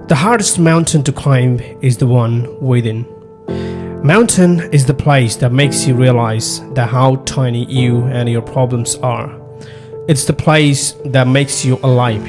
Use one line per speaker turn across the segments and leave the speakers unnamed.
The hardest mountain to climb is the one within. Mountain is the place that makes you realize that how tiny you and your problems are. It's the place that makes you alive.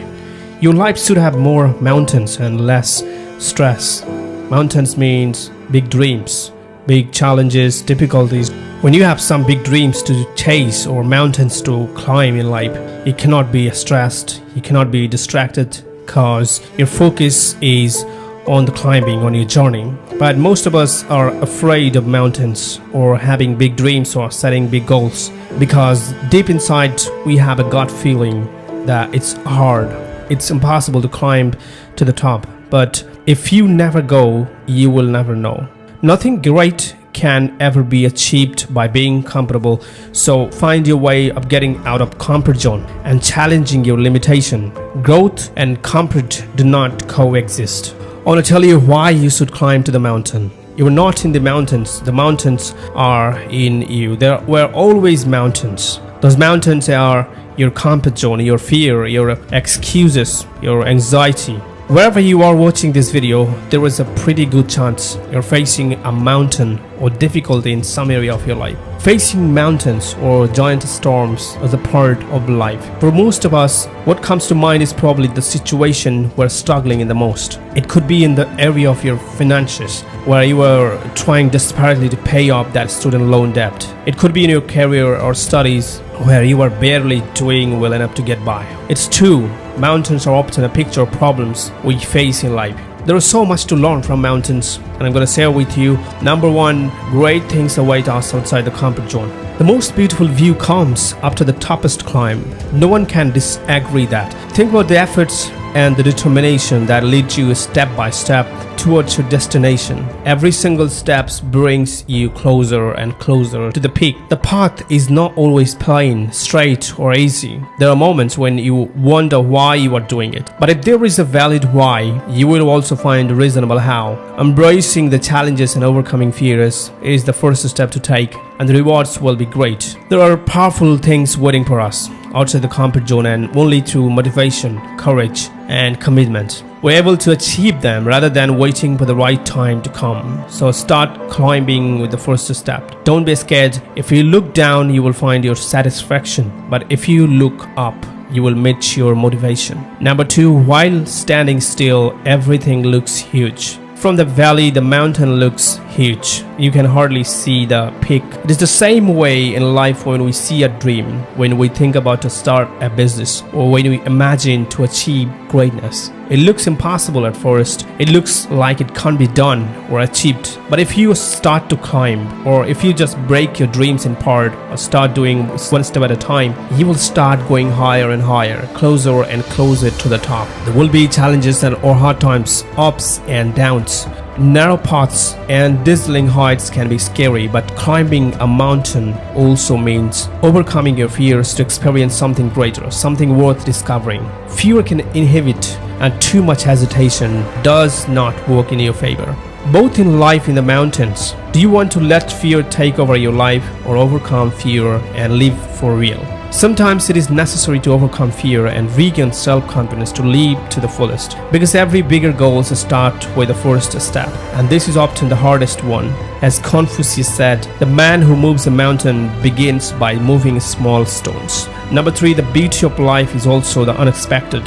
Your life should have more mountains and less stress. Mountains means big dreams, big challenges, difficulties. When you have some big dreams to chase or mountains to climb in life, you cannot be stressed, you cannot be distracted because your focus is on the climbing, on your journey. But most of us are afraid of mountains or having big dreams or setting big goals because deep inside we have a gut feeling that it's hard, it's impossible to climb to the top. But if you never go, you will never know. Nothing great can ever be achieved by being comfortable, so find your way of getting out of comfort zone and challenging your limitation. Growth and comfort do not coexist. I want to tell you why you should climb to the mountain. You are not in the mountains are in you. There were always mountains. Those mountains are your comfort zone, your fear, your excuses, your anxiety. Wherever you are watching this video, there is a pretty good chance you're facing a mountain or difficulty in some area of your life. Facing mountains or giant storms is a part of life. For most of us, what comes to mind is probably the situation we're struggling in the most. It could be in the area of your finances, where you are trying desperately to pay off that student loan debt. It could be in your career or studies, where you are barely doing well enough to get by. It's true, mountains are often a picture of problems we face in life. There is so much to learn from mountains, and I'm going to share with you, number one, great things await us outside the comfort zone. The most beautiful view comes after the toughest climb. No one can disagree that. Think about the efforts and the determination that leads you step by step towards your destination. Every single step brings you closer and closer to the peak. The path is not always plain, straight, or easy. There are moments when you wonder why you are doing it. But if there is a valid why, you will also find a reasonable how. Embracing the challenges and overcoming fears is the first step to take, and the rewards will be great. There are powerful things waiting for us outside the comfort zone, and only through motivation, courage, and commitment we're able to achieve them rather than waiting for the right time to come. So start climbing with the first step. Don't be scared. If you look down, you will find your satisfaction. But if you look up, you will meet your motivation. Number two, while standing still, everything looks huge. From the valley, the mountain looks huge. You can hardly see the peak. It is the same way in life when we see a dream, when we think about to start a business, or when we imagine to achieve greatness. It looks impossible at first. It looks like it can't be done or achieved. But if you start to climb, or if you just break your dreams in part, or start doing one step at a time, you will start going higher and higher, closer and closer to the top. There will be challenges and or hard times, ups and downs. Narrow paths and dazzling heights can be scary, but climbing a mountain also means overcoming your fears to experience something greater, something worth discovering. Fear can inhibit, and too much hesitation does not work in your favor. Both in life in the mountains, do you want to let fear take over your life or overcome fear and live for real? Sometimes it is necessary to overcome fear and regain self-confidence to live to the fullest, because every bigger goal starts with the first step, and this is often the hardest one. As Confucius said, the man who moves a mountain begins by moving small stones. Number three, the beauty of life is also the unexpected.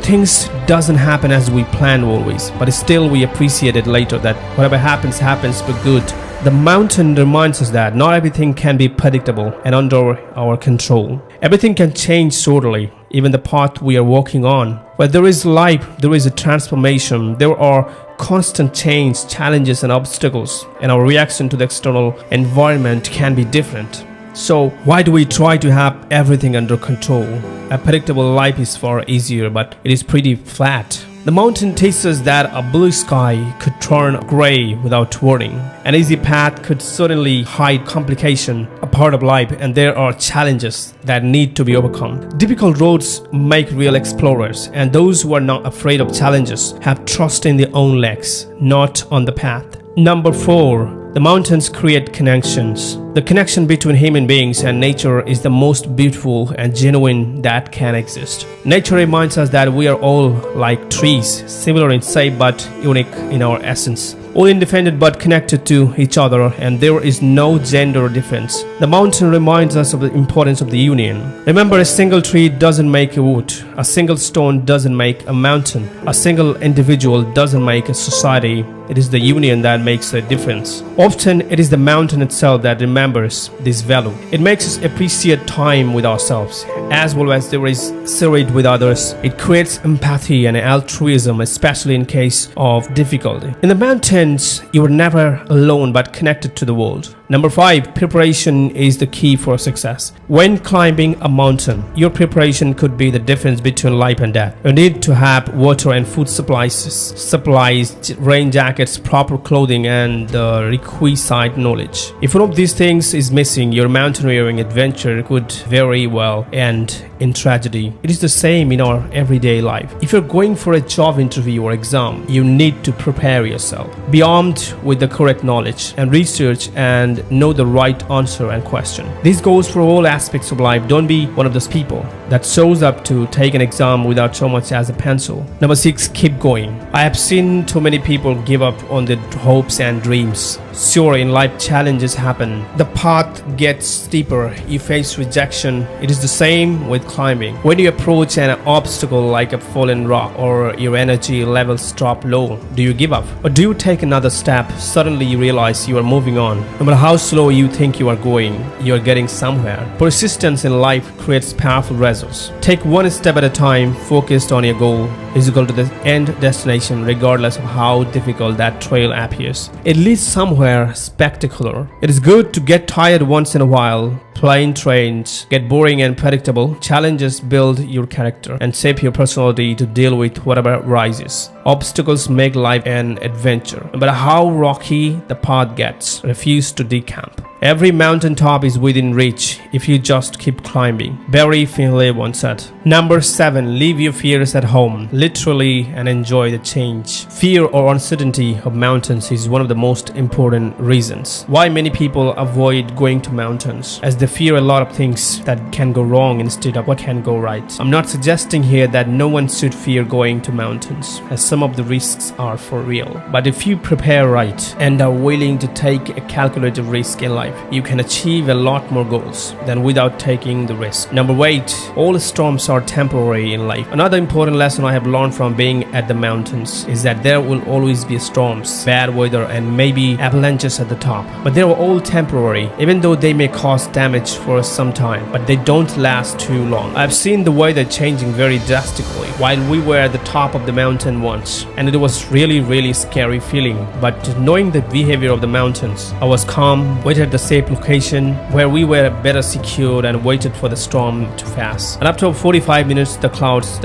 Things doesn't happen as we plan always, but still we appreciate it later, that whatever happens for good. The mountain reminds us that not everything can be predictable and under our control. Everything can change shortly, even the path we are walking on. Where there is life, there is a transformation. There are constant change, challenges and obstacles, and our reaction to the external environment can be different. So why do we try to have everything under control? A predictable life is far easier, but it is pretty flat. The mountain teaches us that a blue sky could turn gray without warning. An easy path could certainly hide complication, a part of life, and there are challenges that need to be overcome. Difficult roads make real explorers, and those who are not afraid of challenges have trust in their own legs, not on the path. Number four, the mountains create connections. The connection between human beings and nature is the most beautiful and genuine that can exist. Nature reminds us that we are all like trees, similar in shape but unique in our essence, all independent but connected to each other, and there is no gender difference. The mountain reminds us of the importance of the union. Remember, a single tree doesn't make a wood, a single stone doesn't make a mountain, a single individual doesn't make a society. It is the union that makes a difference. Often, it is the mountain itself that remembers this value. It makes us appreciate time with ourselves, as well as there is shared with others. It creates empathy and altruism, especially in case of difficulty. In the mountains, you are never alone but connected to the world. Number 5, preparation is the key for success. When climbing a mountain, your preparation could be the difference between life and death. You need to have water and food supplies, rain jackets, proper clothing, and the requisite knowledge. If one of these things is missing, your mountaineering adventure could very well end in tragedy. It is the same in our everyday life. If you're going for a job interview or exam, you need to prepare yourself. Be armed with the correct knowledge and research and know the right answer and question. This goes for all aspects of life. Don't be one of those people that shows up to take an exam without so much as a pencil. Number 6, keep going. I have seen too many people give up on their hopes and dreams. Sure, in life challenges happen. The path gets steeper. You face rejection. It is the same with climbing. When you approach an obstacle like a fallen rock or your energy levels drop low, do you give up? Or do you take another step? Suddenly you realize you are moving on. No matter how slow you think you are going, you are getting somewhere. Persistence in life creates powerful results. Take one step at a time, focused on your goal, is equal to the end destination, regardless of how difficult that trail appears. It leads somewhere spectacular. It is good to get tired once in a while. Plain trains get boring and predictable. Challenges build your character and shape your personality to deal with whatever rises. Obstacles make life an adventure. No matter how rocky the path gets, refuse to decamp. Every mountaintop is within reach if you just keep climbing. Barry Finley once said. Number 7, leave your fears at home, literally, and enjoy the change. Fear or uncertainty of mountains is one of the most important reasons why many people avoid going to mountains, as they fear a lot of things that can go wrong instead of what can go right. I'm not suggesting here that no one should fear going to mountains, as some of the risks are for real. But if you prepare right and are willing to take a calculated risk in life, you can achieve a lot more goals than without taking the risk. Number 8, all storms are temporary in life. Another important lesson I have learned from being at the mountains is that there will always be storms, bad weather, and maybe avalanches at the top. But they are all temporary, even though they may cause damage for some time, but they don't last too long. I've seen the weather changing very drastically while we were at the top of the mountain once, and it was really scary feeling. But knowing the behavior of the mountains, I was calm, waited at the safe location where we were better secured, and waited for the storm to pass. And after 45 minutes, the clouds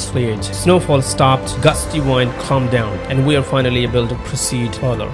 cleared. Snowfall stopped, gusty wind calmed down, and we are finally able to proceed further.